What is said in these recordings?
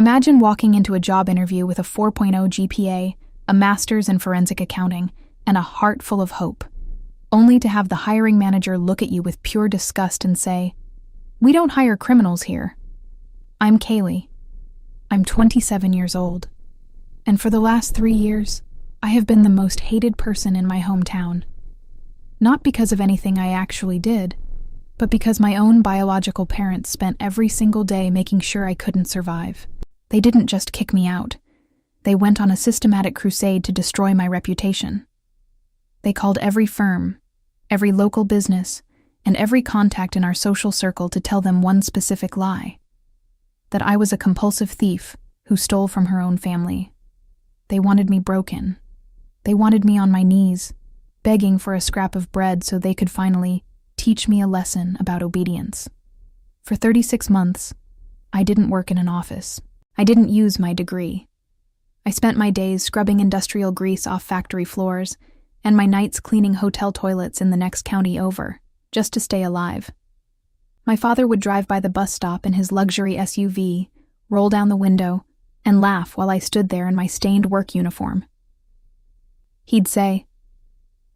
Imagine walking into a job interview with a 4.0 GPA, a master's in forensic accounting, and a heart full of hope, only to have the hiring manager look at you with pure disgust and say, "We don't hire criminals here." I'm Kaylee. I'm 27 years old, and for the last 3 years, I have been the most hated person in my hometown. Not because of anything I actually did, but because my own biological parents spent every single day making sure I couldn't survive. They didn't just kick me out. They went on a systematic crusade to destroy my reputation. They called every firm, every local business, and every contact in our social circle to tell them one specific lie: that I was a compulsive thief who stole from her own family. They wanted me broken. They wanted me on my knees, begging for a scrap of bread so they could finally teach me a lesson about obedience. For 36 months, I didn't work in an office. I didn't use my degree. I spent my days scrubbing industrial grease off factory floors and my nights cleaning hotel toilets in the next county over, just to stay alive. My father would drive by the bus stop in his luxury SUV, roll down the window, and laugh while I stood there in my stained work uniform. He'd say,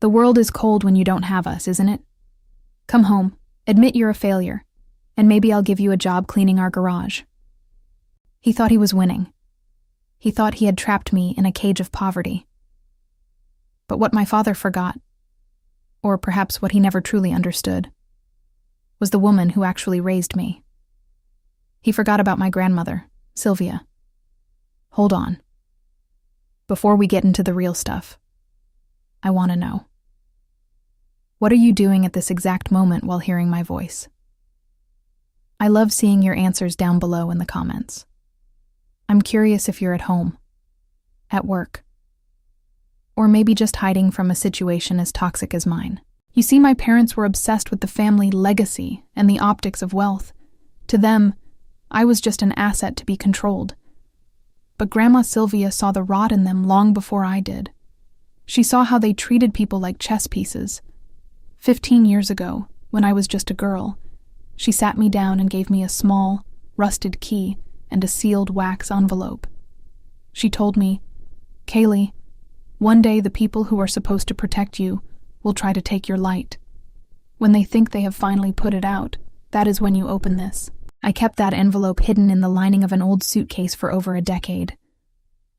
"The world is cold when you don't have us, isn't it? Come home, admit you're a failure, and maybe I'll give you a job cleaning our garage." He thought he was winning. He thought he had trapped me in a cage of poverty. But what my father forgot, or perhaps what he never truly understood, was the woman who actually raised me. He forgot about my grandmother, Silvia. Hold on. Before we get into the real stuff, I want to know. What are you doing at this exact moment while hearing my voice? I love seeing your answers down below in the comments. I'm curious if you're at home, at work, or maybe just hiding from a situation as toxic as mine. You see, my parents were obsessed with the family legacy and the optics of wealth. To them, I was just an asset to be controlled. But Grandma Silvia saw the rot in them long before I did. She saw how they treated people like chess pieces. 15 years ago, when I was just a girl, she sat me down and gave me a small, rusted key and a sealed wax envelope. She told me, "Kaylee, one day the people who are supposed to protect you will try to take your light. When they think they have finally put it out, that is when you open this." I kept that envelope hidden in the lining of an old suitcase for over a decade.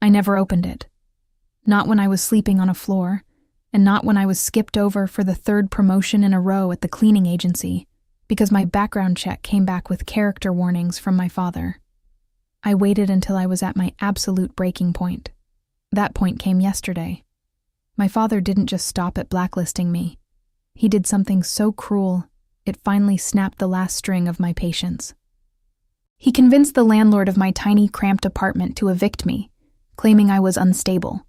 I never opened it. Not when I was sleeping on a floor, and not when I was skipped over for the 3rd promotion in a row at the cleaning agency, because my background check came back with character warnings from my father. I waited until I was at my absolute breaking point. That point came yesterday. My father didn't just stop at blacklisting me. He did something so cruel, it finally snapped the last string of my patience. He convinced the landlord of my tiny, cramped apartment to evict me, claiming I was unstable.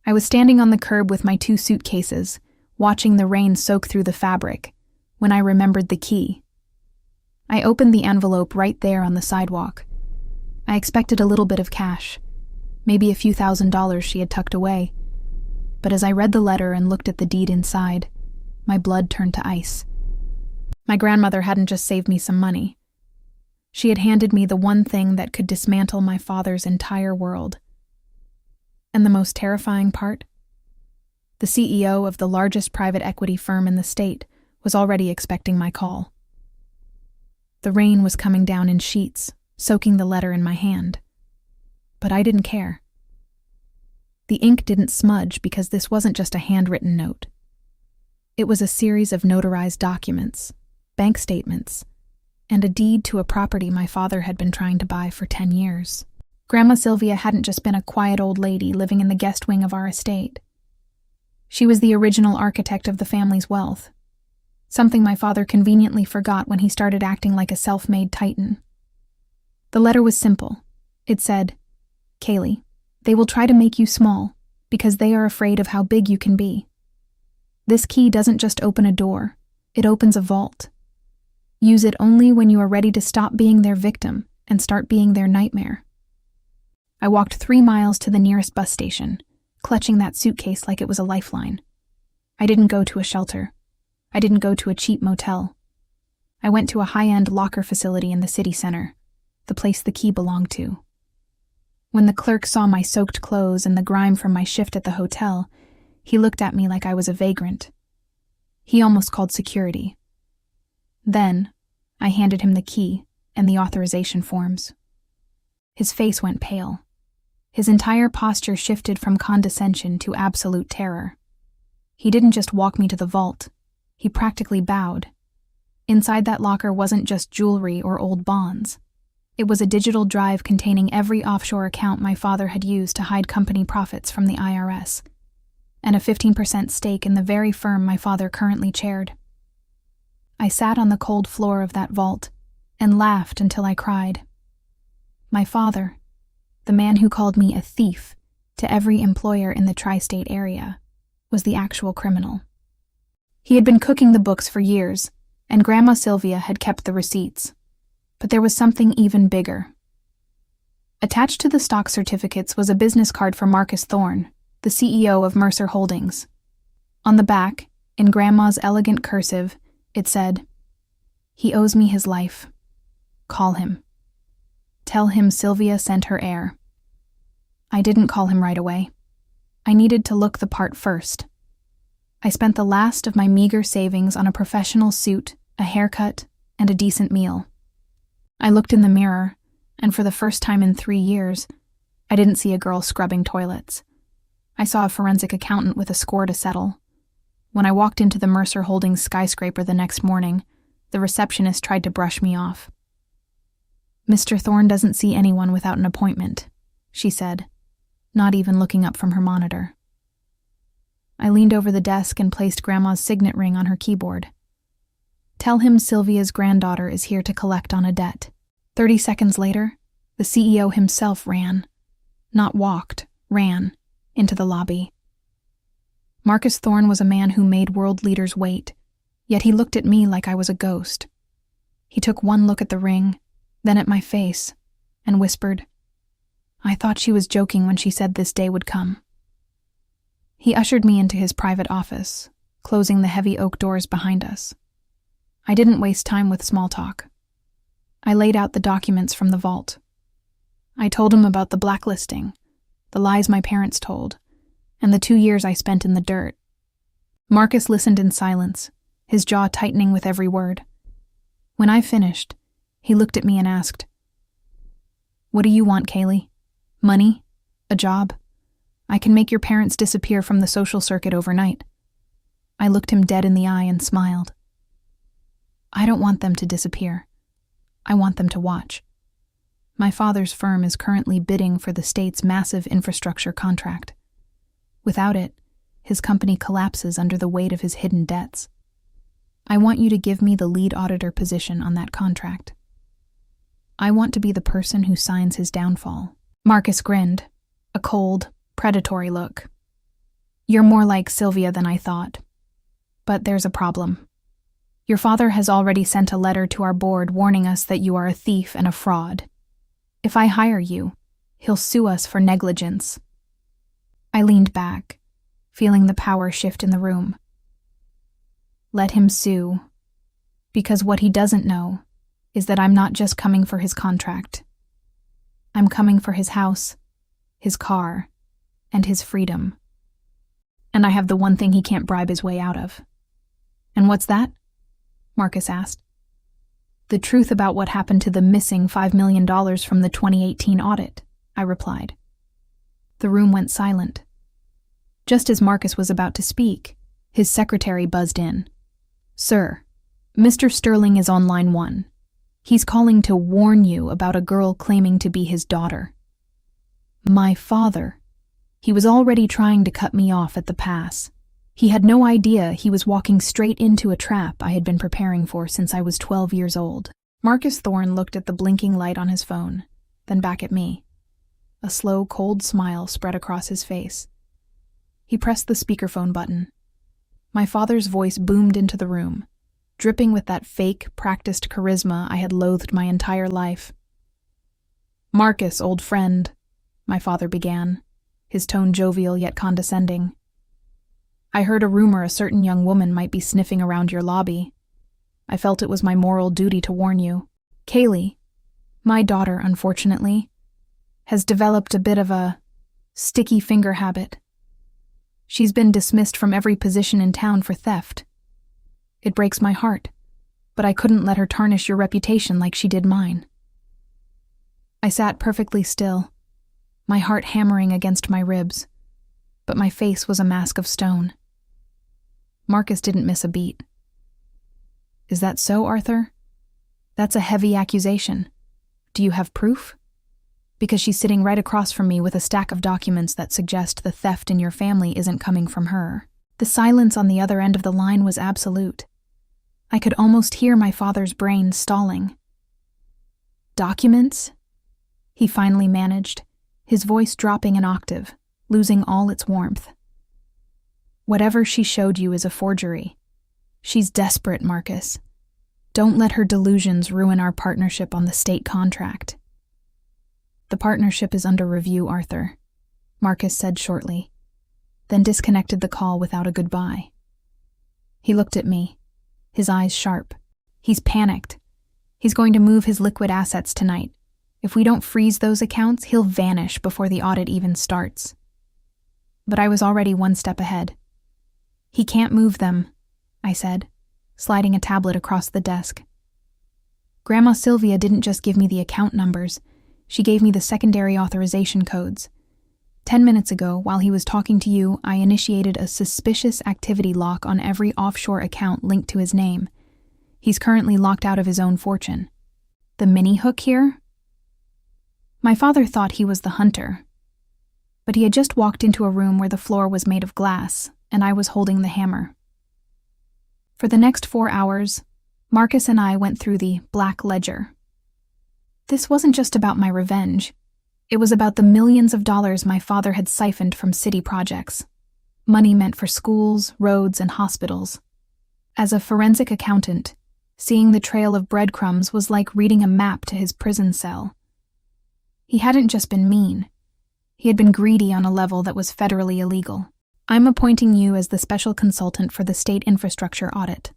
I was standing on the curb with my 2 suitcases, watching the rain soak through the fabric, when I remembered the key. I opened the envelope right there on the sidewalk. I expected a little bit of cash, maybe a few $1,000s she had tucked away. But as I read the letter and looked at the deed inside, my blood turned to ice. My grandmother hadn't just saved me some money. She had handed me the one thing that could dismantle my father's entire world. And the most terrifying part? The CEO of the largest private equity firm in the state was already expecting my call. The rain was coming down in sheets, soaking the letter in my hand. But I didn't care. The ink didn't smudge because this wasn't just a handwritten note. It was a series of notarized documents, bank statements, and a deed to a property my father had been trying to buy for 10 years. Grandma Silvia hadn't just been a quiet old lady living in the guest wing of our estate. She was the original architect of the family's wealth, something my father conveniently forgot when he started acting like a self-made titan. The letter was simple. It said, "Kaylee, they will try to make you small because they are afraid of how big you can be. This key doesn't just open a door, it opens a vault. Use it only when you are ready to stop being their victim and start being their nightmare." I walked 3 miles to the nearest bus station, clutching that suitcase like it was a lifeline. I didn't go to a shelter. I didn't go to a cheap motel. I went to a high-end locker facility in the city center. the place the key belonged to. When the clerk saw my soaked clothes and the grime from my shift at the hotel, he looked at me like I was a vagrant. He almost called security. Then, I handed him the key and the authorization forms. His face went pale. His entire posture shifted from condescension to absolute terror. He didn't just walk me to the vault. He practically bowed. Inside that locker wasn't just jewelry or old bonds. It was a digital drive containing every offshore account my father had used to hide company profits from the IRS, and a 15% stake in the very firm my father currently chaired. I sat on the cold floor of that vault and laughed until I cried. My father, the man who called me a thief to every employer in the tri-state area, was the actual criminal. He had been cooking the books for years, and Grandma Silvia had kept the receipts. But there was something even bigger. Attached to the stock certificates was a business card for Marcus Thorne, the CEO of Mercer Holdings. On the back, in Grandma's elegant cursive, it said, "He owes me his life. Call him. Tell him Silvia sent her heir." I didn't call him right away. I needed to look the part first. I spent the last of my meager savings on a professional suit, a haircut, and a decent meal. I looked in the mirror, and for the first time in 3 years, I didn't see a girl scrubbing toilets. I saw a forensic accountant with a score to settle. When I walked into the Mercer Holdings skyscraper the next morning, the receptionist tried to brush me off. "Mr. Thorne doesn't see anyone without an appointment," she said, not even looking up from her monitor. I leaned over the desk and placed Grandma's signet ring on her keyboard. "Tell him Silvia's granddaughter is here to collect on a debt." 30 seconds later, the CEO himself ran, not walked, ran, into the lobby. Marcus Thorne was a man who made world leaders wait, yet he looked at me like I was a ghost. He took one look at the ring, then at my face, and whispered, "I thought she was joking when she said this day would come." He ushered me into his private office, closing the heavy oak doors behind us. I didn't waste time with small talk. I laid out the documents from the vault. I told him about the blacklisting, the lies my parents told, and the 2 years I spent in the dirt. Marcus listened in silence, his jaw tightening with every word. When I finished, he looked at me and asked, "What do you want, Kaylee? Money? A job? I can make your parents disappear from the social circuit overnight." I looked him dead in the eye and smiled. "I don't want them to disappear. I want them to watch. My father's firm is currently bidding for the state's massive infrastructure contract. Without it, his company collapses under the weight of his hidden debts. I want you to give me the lead auditor position on that contract. I want to be the person who signs his downfall." Marcus grinned, a cold, predatory look. "You're more like Silvia than I thought. But there's a problem. Your father has already sent a letter to our board warning us that you are a thief and a fraud. If I hire you, he'll sue us for negligence." I leaned back, feeling the power shift in the room. Let him sue, because what he doesn't know is that I'm not just coming for his contract. I'm coming for his house, his car, and his freedom. And I have the one thing he can't bribe his way out of. "And what's that?" Marcus asked. "The truth about what happened to the missing $5 million from the 2018 audit," I replied. The room went silent. Just as Marcus was about to speak, his secretary buzzed in. "Sir, Mr. Sterling is on line 1. He's calling to warn you about a girl claiming to be his daughter." My father. He was already trying to cut me off at the pass. He had no idea he was walking straight into a trap I had been preparing for since I was 12 years old. Marcus Thorne looked at the blinking light on his phone, then back at me. A slow, cold smile spread across his face. He pressed the speakerphone button. My father's voice boomed into the room, dripping with that fake, practiced charisma I had loathed my entire life. "Marcus, old friend," my father began, his tone jovial yet condescending. "I heard a rumor a certain young woman might be sniffing around your lobby. I felt it was my moral duty to warn you. Kaylee, My daughter, unfortunately, has developed a bit of a sticky finger habit. She's been dismissed from every position in town for theft. It breaks my heart, but I couldn't let her tarnish your reputation like she did mine. I sat perfectly still, my heart hammering against my ribs, but my face was a mask of stone. Marcus didn't miss a beat. Is that so, Arthur? That's a heavy accusation. Do you have proof? Because she's sitting right across from me with a stack of documents that suggest the theft in your family isn't coming from her. The silence on the other end of the line was absolute. I could almost hear my father's brain stalling. Documents? He finally managed, his voice dropping an octave, losing all its warmth. Whatever she showed you is a forgery. She's desperate, Marcus. Don't let her delusions ruin our partnership on the state contract. The partnership is under review, Arthur, Marcus said shortly, then disconnected the call without a goodbye. He looked at me, his eyes sharp. He's panicked. He's going to move his liquid assets tonight. If we don't freeze those accounts, he'll vanish before the audit even starts. But I was already one step ahead. He can't move them, I said, sliding a tablet across the desk. Grandma Silvia didn't just give me the account numbers, she gave me the secondary authorization codes. 10 minutes ago, while he was talking to you, I initiated a suspicious activity lock on every offshore account linked to his name. He's currently locked out of his own fortune. The mini hook here? My father thought he was the hunter, but he had just walked into a room where the floor was made of glass, and I was holding the hammer. For the next 4 hours, Marcus and I went through the Black Ledger. This wasn't just about my revenge. It was about the millions of dollars my father had siphoned from city projects. Money meant for schools, roads, and hospitals. As a forensic accountant, seeing the trail of breadcrumbs was like reading a map to his prison cell. He hadn't just been mean. He had been greedy on a level that was federally illegal. I'm appointing you as the special consultant for the state infrastructure audit,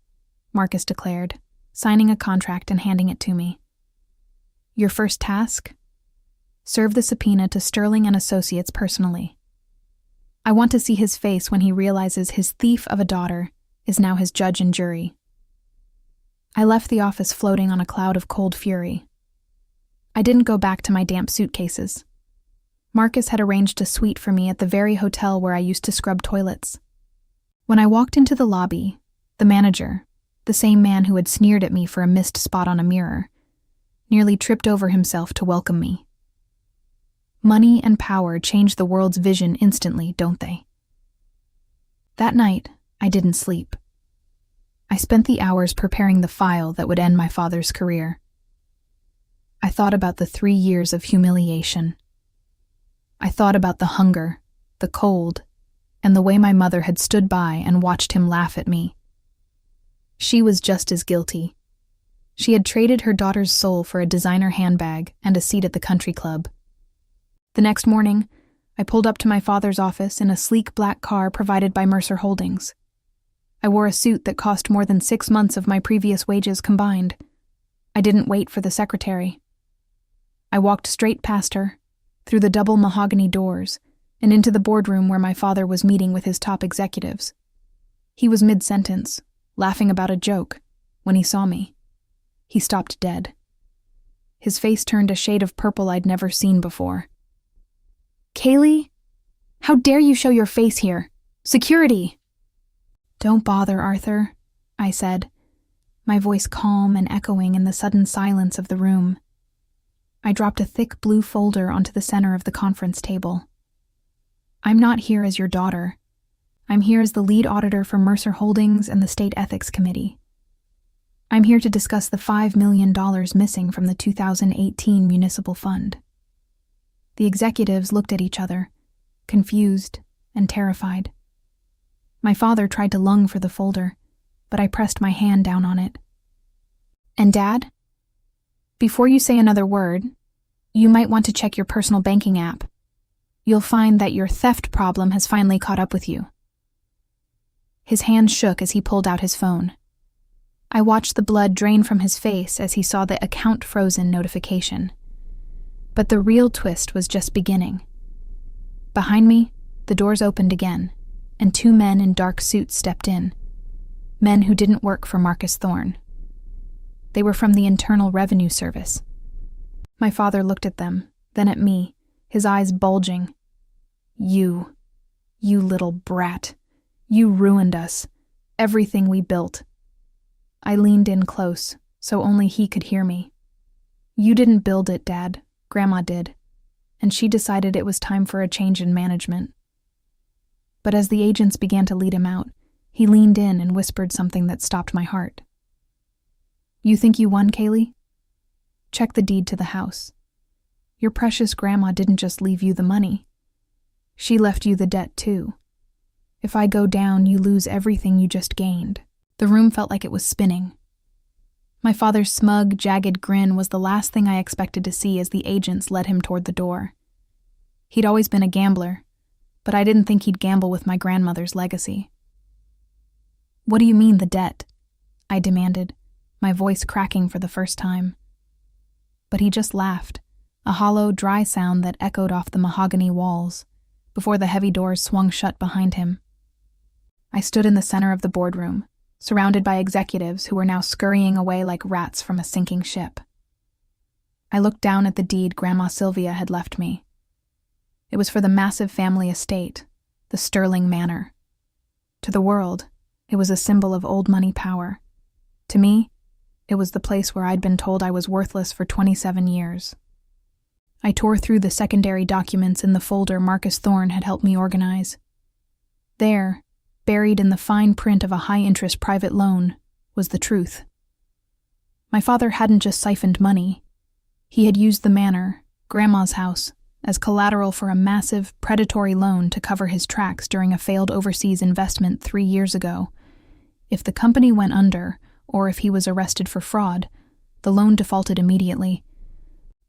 Marcus declared, signing a contract and handing it to me. Your first task? Serve the subpoena to Sterling and Associates personally. I want to see his face when he realizes his thief of a daughter is now his judge and jury. I left the office floating on a cloud of cold fury. I didn't go back to my damp suitcases. Marcus had arranged a suite for me at the very hotel where I used to scrub toilets. When I walked into the lobby, the manager, the same man who had sneered at me for a missed spot on a mirror, nearly tripped over himself to welcome me. Money and power change the world's vision instantly, don't they? That night, I didn't sleep. I spent the hours preparing the file that would end my father's career. I thought about the 3 years of humiliation. I thought about the hunger, the cold, and the way my mother had stood by and watched him laugh at me. She was just as guilty. She had traded her daughter's soul for a designer handbag and a seat at the country club. The next morning, I pulled up to my father's office in a sleek black car provided by Mercer Holdings. I wore a suit that cost more than 6 months of my previous wages combined. I didn't wait for the secretary. I walked straight past her, through the double mahogany doors, and into the boardroom where my father was meeting with his top executives. He was mid-sentence, laughing about a joke, when he saw me. He stopped dead. His face turned a shade of purple I'd never seen before. Kaylee? How dare you show your face here? Security! Don't bother, Arthur, I said, my voice calm and echoing in the sudden silence of the room. I dropped a thick blue folder onto the center of the conference table. I'm not here as your daughter. I'm here as the lead auditor for Mercer Holdings and the State Ethics Committee. I'm here to discuss the $5 million missing from the 2018 municipal fund. The executives looked at each other, confused and terrified. My father tried to lung for the folder, but I pressed my hand down on it. And Dad? Before you say another word, you might want to check your personal banking app. You'll find that your theft problem has finally caught up with you. His hand shook as he pulled out his phone. I watched the blood drain from his face as he saw the account frozen notification. But the real twist was just beginning. Behind me, the doors opened again, and 2 men in dark suits stepped in. Men who didn't work for Marcus Thorne. They were from the Internal Revenue Service. My father looked at them, then at me, his eyes bulging. You little brat. You ruined us. Everything we built. I leaned in close, so only he could hear me. You didn't build it, Dad. Grandma did. And she decided it was time for a change in management. But as the agents began to lead him out, he leaned in and whispered something that stopped my heart. You think you won, Kaylee? Check the deed to the house. Your precious grandma didn't just leave you the money. She left you the debt too. If I go down, you lose everything you just gained. The room felt like it was spinning. My father's smug, jagged grin was the last thing I expected to see as the agents led him toward the door. He'd always been a gambler, but I didn't think he'd gamble with my grandmother's legacy. What do you mean, the debt? I demanded, my voice cracking for the first time. But he just laughed, a hollow, dry sound that echoed off the mahogany walls, before the heavy doors swung shut behind him. I stood in the center of the boardroom, surrounded by executives who were now scurrying away like rats from a sinking ship. I looked down at the deed Grandma Silvia had left me. It was for the massive family estate, the Sterling Manor. To the world, it was a symbol of old money power. To me, it was the place where I'd been told I was worthless for 27 years. I tore through the secondary documents in the folder Marcus Thorne had helped me organize. There, buried in the fine print of a high-interest private loan, was the truth. My father hadn't just siphoned money. He had used the manor, Grandma's house, as collateral for a massive, predatory loan to cover his tracks during a failed overseas investment 3 years ago. If the company went under, or if he was arrested for fraud, the loan defaulted immediately.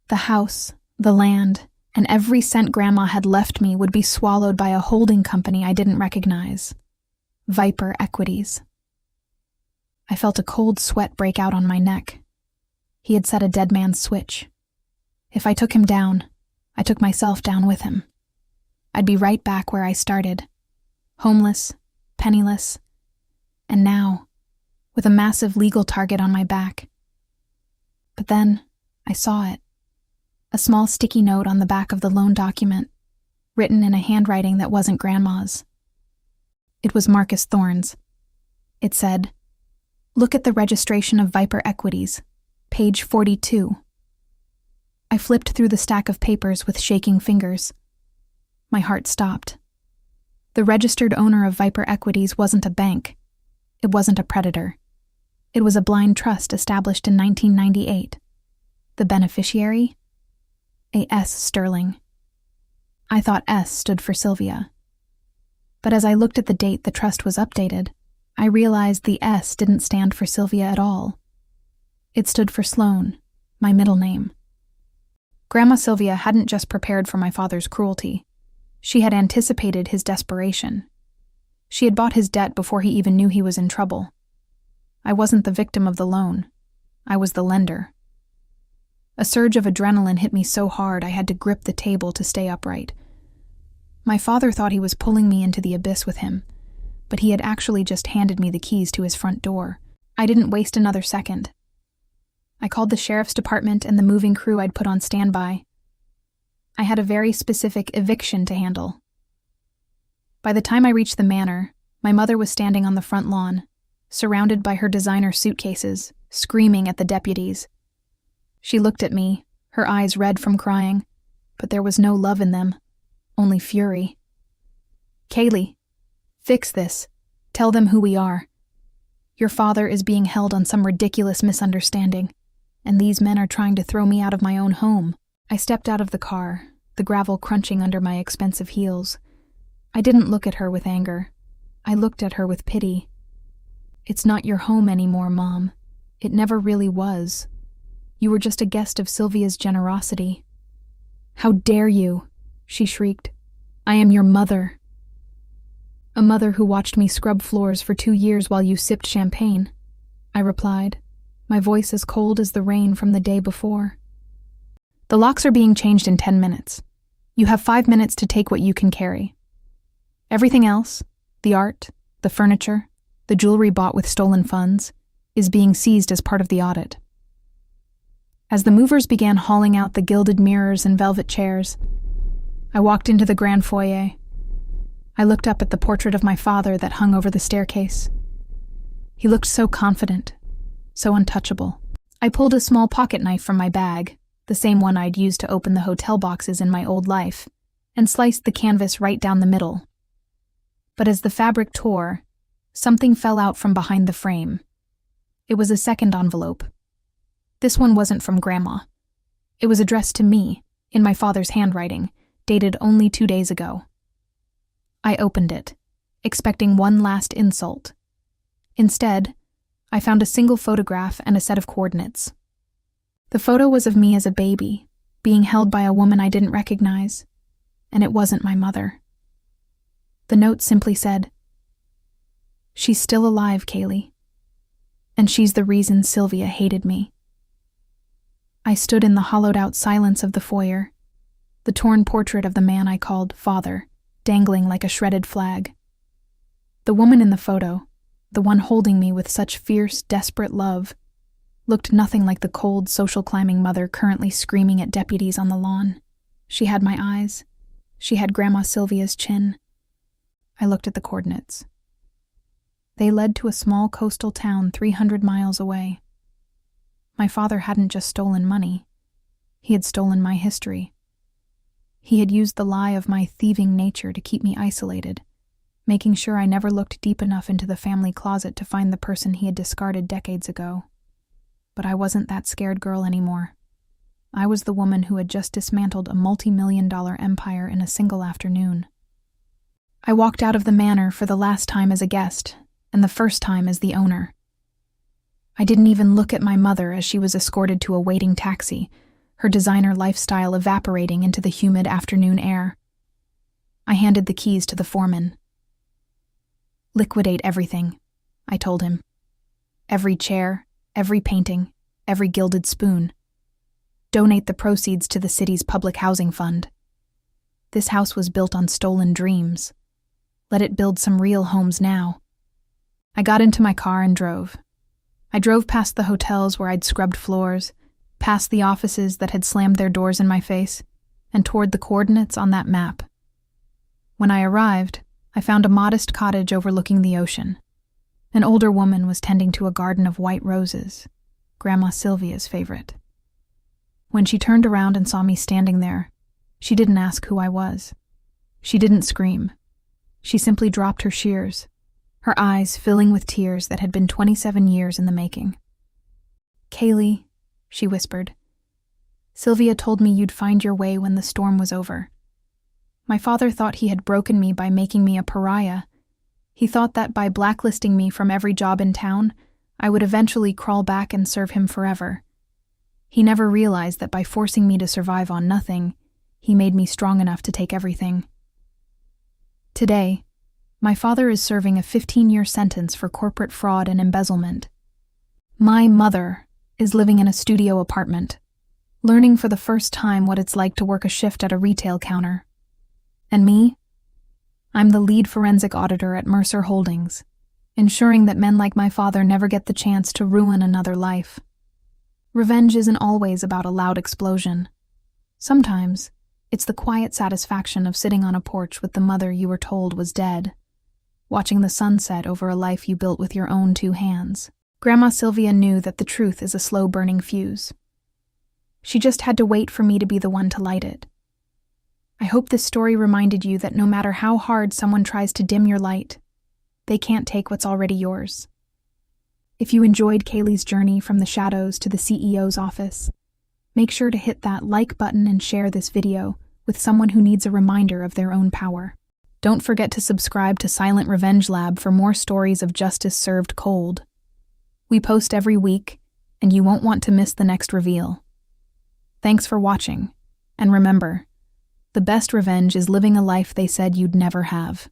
The house, the land, and every cent Grandma had left me would be swallowed by a holding company I didn't recognize. Viper Equities. I felt a cold sweat break out on my neck. He had set a dead man's switch. If I took him down, I took myself down with him. I'd be right back where I started, homeless, penniless, and now, with a massive legal target on my back. But then, I saw it. A small sticky note on the back of the loan document, written in a handwriting that wasn't Grandma's. It was Marcus Thorne's. It said, "Look at the registration of Viper Equities, page 42. I flipped through the stack of papers with shaking fingers. My heart stopped. The registered owner of Viper Equities wasn't a bank. It wasn't a predator. It was a blind trust established in 1998. The beneficiary? A S. Sterling. I thought S stood for Silvia. But as I looked at the date the trust was updated, I realized the S didn't stand for Silvia at all. It stood for Sloane, my middle name. Grandma Silvia hadn't just prepared for my father's cruelty. She had anticipated his desperation. She had bought his debt before he even knew he was in trouble. I wasn't the victim of the loan. I was the lender. A surge of adrenaline hit me so hard I had to grip the table to stay upright. My father thought he was pulling me into the abyss with him, but he had actually just handed me the keys to his front door. I didn't waste another second. I called the sheriff's department and the moving crew I'd put on standby. I had a very specific eviction to handle. By the time I reached the manor, my mother was standing on the front lawn, surrounded by her designer suitcases, screaming at the deputies. She looked at me, her eyes red from crying, but there was no love in them, only fury. "Kaylee, fix this. Tell them who we are. Your father is being held on some ridiculous misunderstanding, and these men are trying to throw me out of my own home." I stepped out of the car, the gravel crunching under my expensive heels. I didn't look at her with anger. I looked at her with pity. "It's not your home anymore, Mom. It never really was. You were just a guest of Silvia's generosity." "How dare you?" she shrieked. "I am your mother." "A mother who watched me scrub floors for 2 years while you sipped champagne," I replied, my voice as cold as the rain from the day before. The locks are being changed in 10 minutes. You have 5 minutes to take what you can carry. Everything else, the art, the furniture, the jewelry bought with stolen funds, is being seized as part of the audit. As the movers began hauling out the gilded mirrors and velvet chairs, I walked into the grand foyer. I looked up at the portrait of my father that hung over the staircase. He looked so confident, so untouchable. I pulled a small pocket knife from my bag, the same one I'd used to open the hotel boxes in my old life, and sliced the canvas right down the middle. But as the fabric tore, something fell out from behind the frame. It was a second envelope. This one wasn't from Grandma. It was addressed to me, in my father's handwriting, dated only 2 days ago. I opened it, expecting one last insult. Instead, I found a single photograph and a set of coordinates. The photo was of me as a baby, being held by a woman I didn't recognize, and it wasn't my mother. The note simply said, "She's still alive, Kaylee, and she's the reason Silvia hated me." I stood in the hollowed-out silence of the foyer, the torn portrait of the man I called father, dangling like a shredded flag. The woman in the photo, the one holding me with such fierce, desperate love, looked nothing like the cold, social-climbing mother currently screaming at deputies on the lawn. She had my eyes. She had Grandma Silvia's chin. I looked at the coordinates. They led to a small coastal town 300 miles away. My father hadn't just stolen money. He had stolen my history. He had used the lie of my thieving nature to keep me isolated, making sure I never looked deep enough into the family closet to find the person he had discarded decades ago. But I wasn't that scared girl anymore. I was the woman who had just dismantled a multi-million-dollar empire in a single afternoon. I walked out of the manor for the last time as a guest, and the first time as the owner. I didn't even look at my mother as she was escorted to a waiting taxi, her designer lifestyle evaporating into the humid afternoon air. I handed the keys to the foreman. "Liquidate everything," I told him. "Every chair, every painting, every gilded spoon. Donate the proceeds to the city's public housing fund. This house was built on stolen dreams. Let it build some real homes now." I got into my car and drove. I drove past the hotels where I'd scrubbed floors, past the offices that had slammed their doors in my face, and toward the coordinates on that map. When I arrived, I found a modest cottage overlooking the ocean. An older woman was tending to a garden of white roses, Grandma Silvia's favorite. When she turned around and saw me standing there, she didn't ask who I was. She didn't scream. She simply dropped her shears, her eyes filling with tears that had been 27 years in the making. "Kaylee," she whispered, "Silvia told me you'd find your way when the storm was over. My father thought he had broken me by making me a pariah. He thought that by blacklisting me from every job in town, I would eventually crawl back and serve him forever. He never realized that by forcing me to survive on nothing, he made me strong enough to take everything. Today, my father is serving a 15-year sentence for corporate fraud and embezzlement. My mother is living in a studio apartment, learning for the first time what it's like to work a shift at a retail counter. And me? I'm the lead forensic auditor at Mercer Holdings, ensuring that men like my father never get the chance to ruin another life. Revenge isn't always about a loud explosion. Sometimes, it's the quiet satisfaction of sitting on a porch with the mother you were told was dead, watching the sunset over a life you built with your own 2 hands. Grandma Silvia knew that the truth is a slow-burning fuse. She just had to wait for me to be the one to light it. I hope this story reminded you that no matter how hard someone tries to dim your light, they can't take what's already yours. If you enjoyed Kaylee's journey from the shadows to the CEO's office, make sure to hit that like button and share this video with someone who needs a reminder of their own power. Don't forget to subscribe to Silent Revenge Lab for more stories of justice served cold. We post every week, and you won't want to miss the next reveal. Thanks for watching, and remember, the best revenge is living a life they said you'd never have.